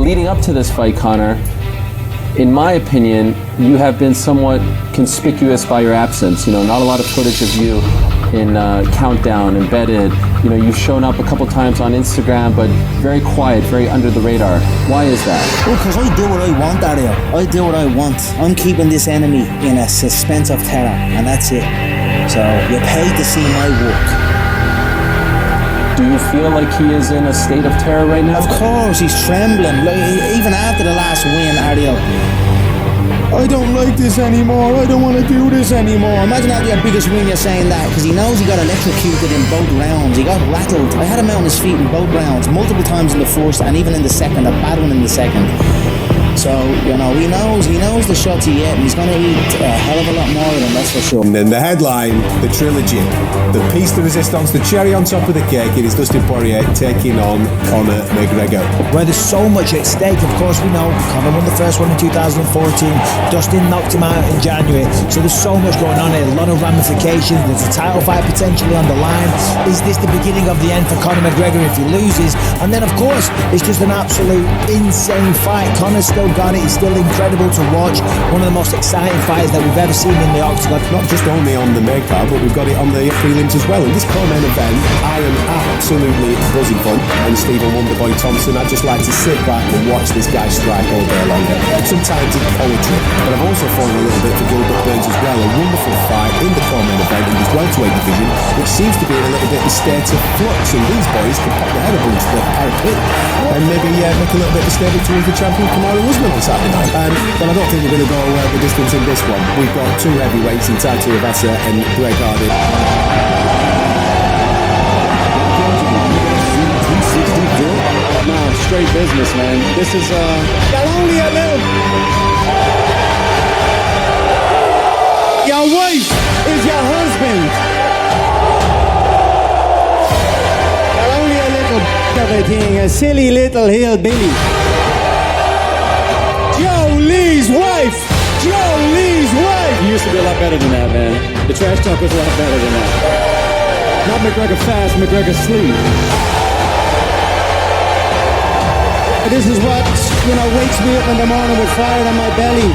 leading up to this fight, Conor, in my opinion, you have been somewhat conspicuous by your absence. You know, not a lot of footage of you in Countdown, Embedded. You know, you've shown up a couple times on Instagram, but very quiet, very under the radar. Why is that? Well, because I do what I want, Dario. I do what I want. I'm keeping this enemy in a suspense of terror, and that's it. So you're paid to see my work. Do you feel like he is in a state of terror right now? Of course, he's trembling. Like, even after the last win, Dario. I don't like this anymore. I don't want to do this anymore. Imagine after your biggest win, you're saying that because he knows he got electrocuted in both rounds. He got rattled. I had him out on his feet in both rounds, multiple times in the first and even in the second. A bad one in the second. So, you know, he knows the shots he ate, and he's going to eat a hell of a lot more of them, that's for sure. And then the headline, the trilogy, the piece de resistance, the cherry on top of the cake, it is Dustin Poirier taking on Conor McGregor. Where there's so much at stake, of course we know, Conor won the first one in 2014, Dustin knocked him out in January, so there's so much going on here, a lot of ramifications, there's a title fight potentially on the line. Is this the beginning of the end for Conor McGregor if he loses? And then of course, it's just an absolute insane fight. Conor's still got it, he's still incredible to watch, one of the most exciting fighters that we've ever seen in the octagon. Not just only on the main card, but we've got it on the prelims as well. And this co-main event, I am absolutely buzzing for. And Stephen Wonderboy Thompson, I'd just like to sit back and watch this guy strike all day long. Sometimes it's poetry, but I've also fallen a little bit for Gilbert Burns as well. A wonderful fight in the co-main event in his welterweight division, which seems to be in a little bit of a state of flux, and these boys can pop their head up against the parapet and maybe make a little bit of a statement towards the champion Kamaru Usman on Saturday night. But I don't think we're going to go the distance in this one. We've got two heavyweights in Tai Tuivasa and Greg Hardy. Nah, straight business, man. This is You're only a little... Your wife is your husband. You're only a little of a thing, a silly little hillbilly. Joe Lee's wife! Joe Lee's wife! You used to be a lot better than that, man. The trash talk was a lot better than that. Not McGregor fast, McGregor sleep. This is what, wakes me up in the morning with fire on my belly.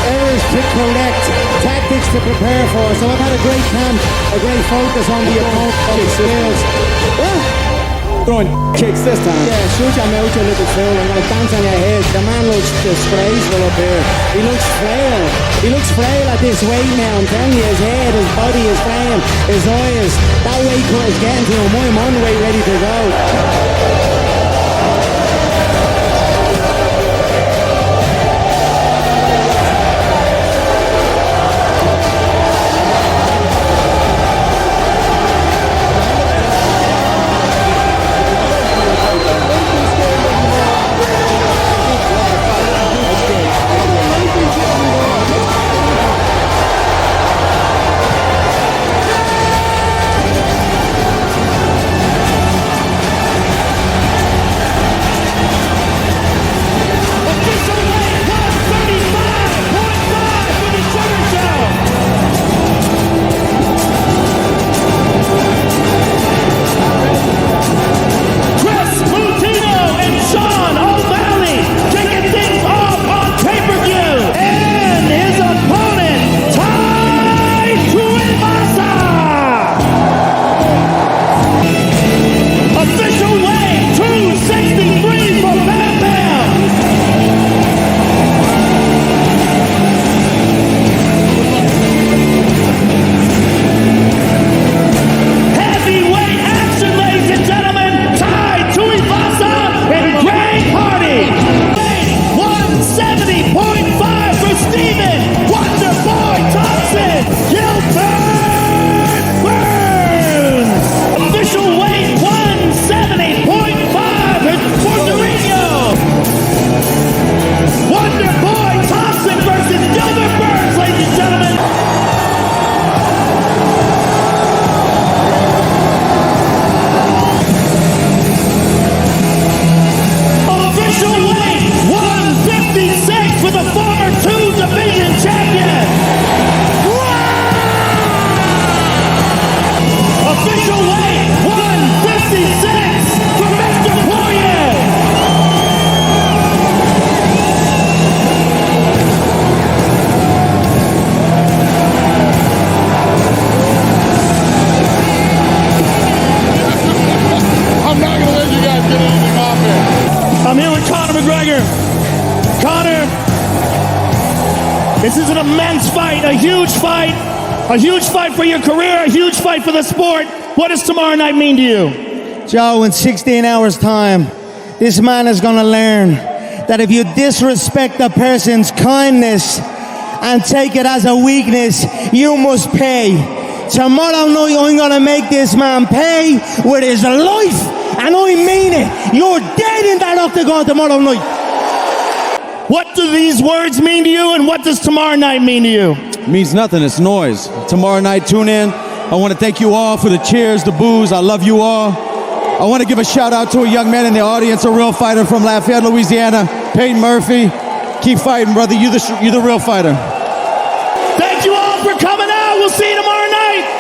Errors to correct, tactics to prepare for. So I've had a great camp, a great focus on the opponent's skills. Throwing kicks this time. Yeah, shoot your mouth, you little fool. I'm going to dance on your head. The man looks disgraceful up here. He looks frail. He looks frail at this weight now. I'm telling you, his head, his body, his frame, his eyes. That weight cut is getting to him. I'm on the way ready to go. This is an immense fight, a huge fight for your career, a huge fight for the sport. What does tomorrow night mean to you? Joe, in 16 hours' time, this man is going to learn that if you disrespect a person's kindness and take it as a weakness, you must pay. Tomorrow night, I'm going to make this man pay with his life, and I mean it. You're dead in that octagon tomorrow night. What do these words mean to you, and what does tomorrow night mean to you? It means nothing. It's noise. Tomorrow night, tune in. I want to thank you all for the cheers, the boos. I love you all. I want to give a shout out to a young man in the audience, a real fighter from Lafayette, Louisiana, Peyton Murphy. Keep fighting, brother. You're the real fighter. Thank you all for coming out. We'll see you tomorrow night.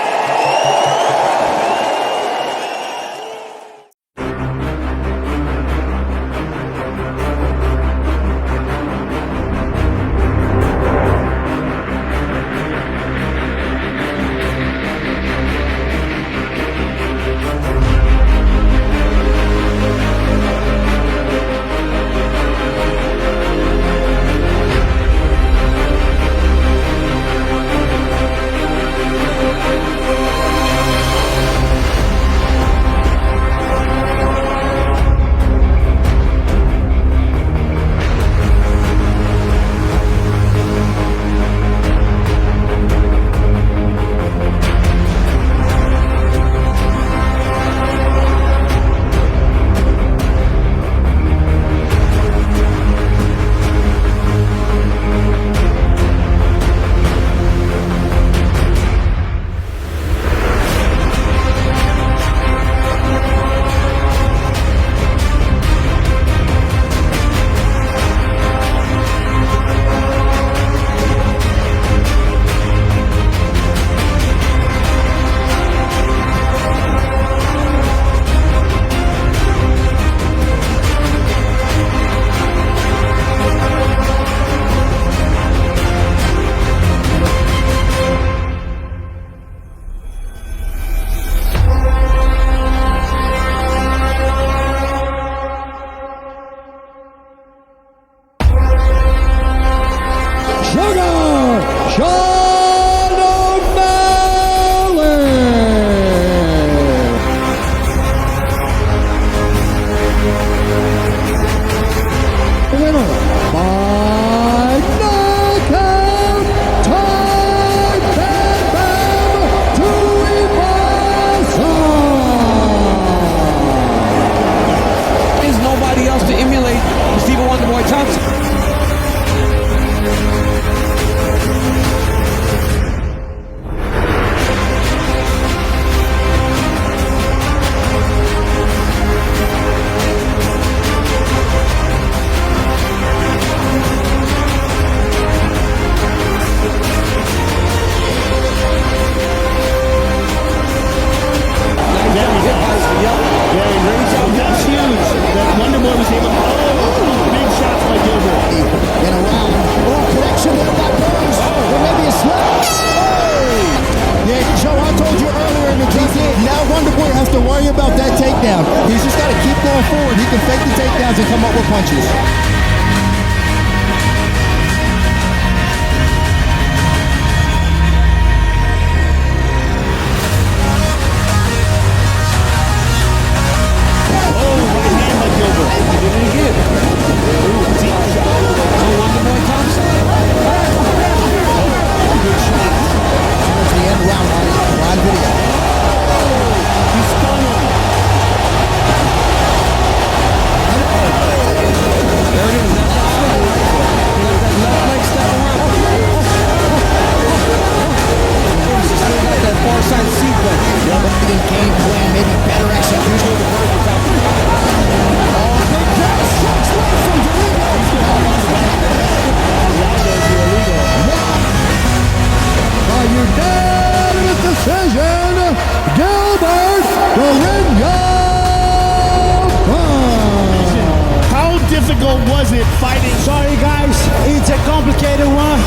Was it fighting? Sorry guys, it's a complicated one.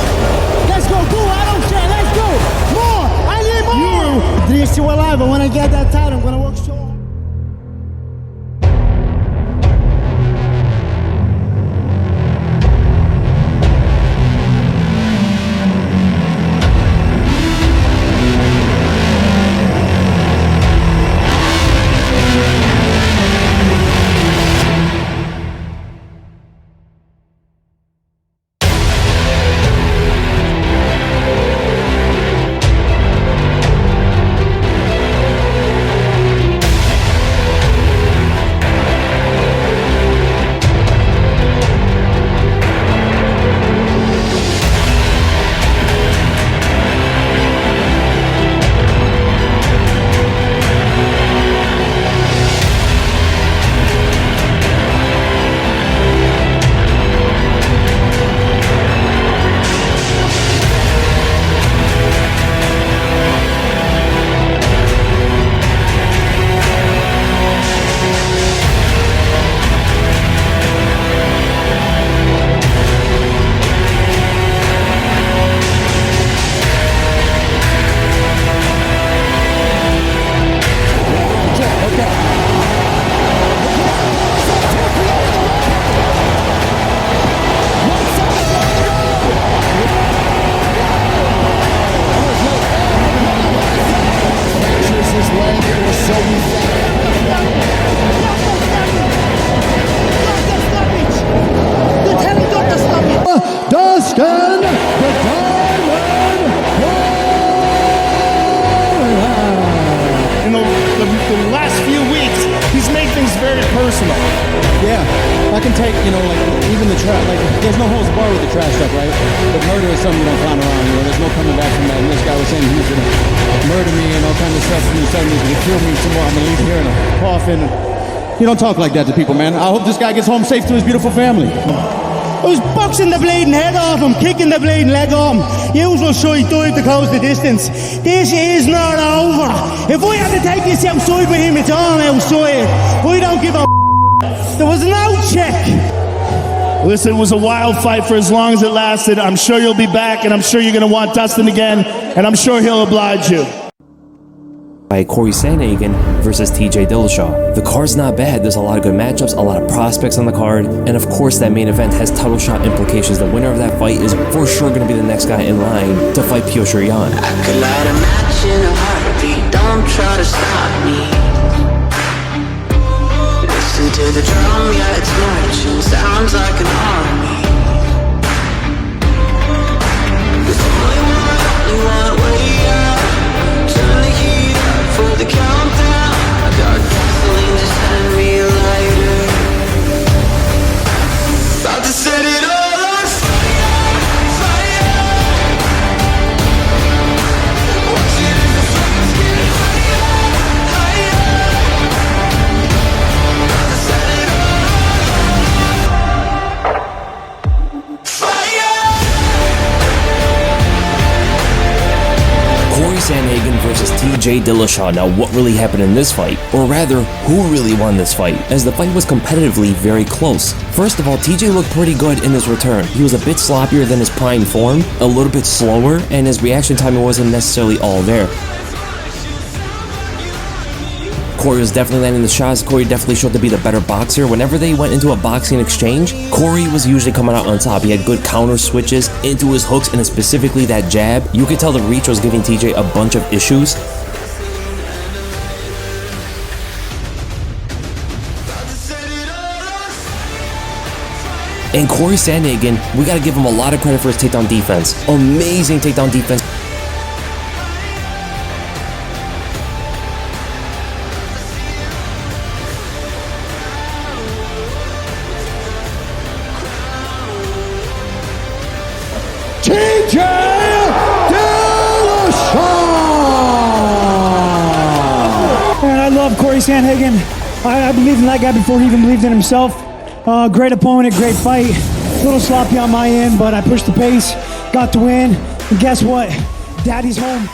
Let's go, boo, I don't care, let's go. More, I need more. You're still alive, but when I get that title, I'm gonna work so hard. I can take, you know, like, even the trash, like, there's no holds barred with the trash stuff, right? But murder is something you don't clown around, you know, there's no coming back from that. And this guy was saying he was gonna murder me and all kinds of stuff, and he said he's gonna kill me tomorrow. I'm gonna leave here in a coffin. You don't talk like that to people, man. I hope this guy gets home safe to his beautiful family. I was boxing the bleeding head off him, kicking the bleeding leg off him. Usual side dive to close the distance. This is not over. If I had to take this outside with him, it's all outside. I don't give a There was no check. Listen, it was a wild fight for as long as it lasted. I'm sure you'll be back, and I'm sure you're going to want Dustin again, and I'm sure he'll oblige you. By Corey Sandhagen versus TJ Dillashaw. The card's not bad, there's a lot of good matchups, a lot of prospects on the card, and of course that main event has title shot implications. The winner of that fight is for sure going to be the next guy in line to fight Pyotr Yan. I could light a match in a heartbeat, don't try to stop me. Listen to the drum, yeah it's marching, sounds like an army. There's only one way out, turn the heat up for the countdown. I got gasoline, just send me a lighter. About to set it all on fire, fire. Watching as the flames get higher, higher. About to set it all on fire. Corey Sandhagen versus TJ Dillashaw. Now, what really happened in this fight? Or rather, who really won this fight? As the fight was competitively very close. First of all, TJ looked pretty good in his return. He was a bit sloppier than his prime form, a little bit slower, and his reaction timing wasn't necessarily all there. Corey was definitely landing the shots. Corey definitely showed to be the better boxer. Whenever they went into a boxing exchange, Corey was usually coming out on top. He had good counter switches into his hooks, and specifically that jab. You could tell the reach was giving TJ a bunch of issues. And Corey Sandhagen, we gotta give him a lot of credit for his takedown defense. Amazing takedown defense. TJ Dillashaw! Man, I love Corey Sandhagen. I believed in that guy before he even believed in himself. Great opponent, great fight. A little sloppy on my end, but I pushed the pace, got the win. And guess what? Daddy's home.